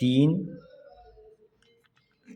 3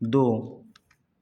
2،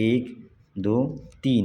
1 2 3۔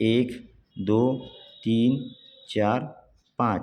1 2 3 4 5۔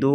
2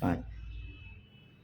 5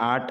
8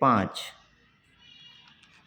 5،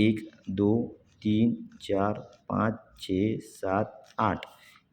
1 2 3 4 5 6 7 8۔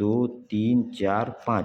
2 3 4 5۔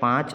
5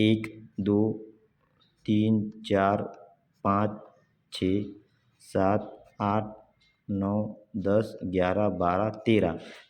1 2 3 4 5 6 7 8 9 10 11 12 13۔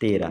13۔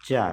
4۔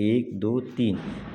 1 2 3۔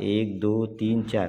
1 2 3 4۔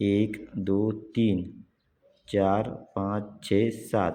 1 2 3 4 5 6 7۔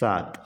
7۔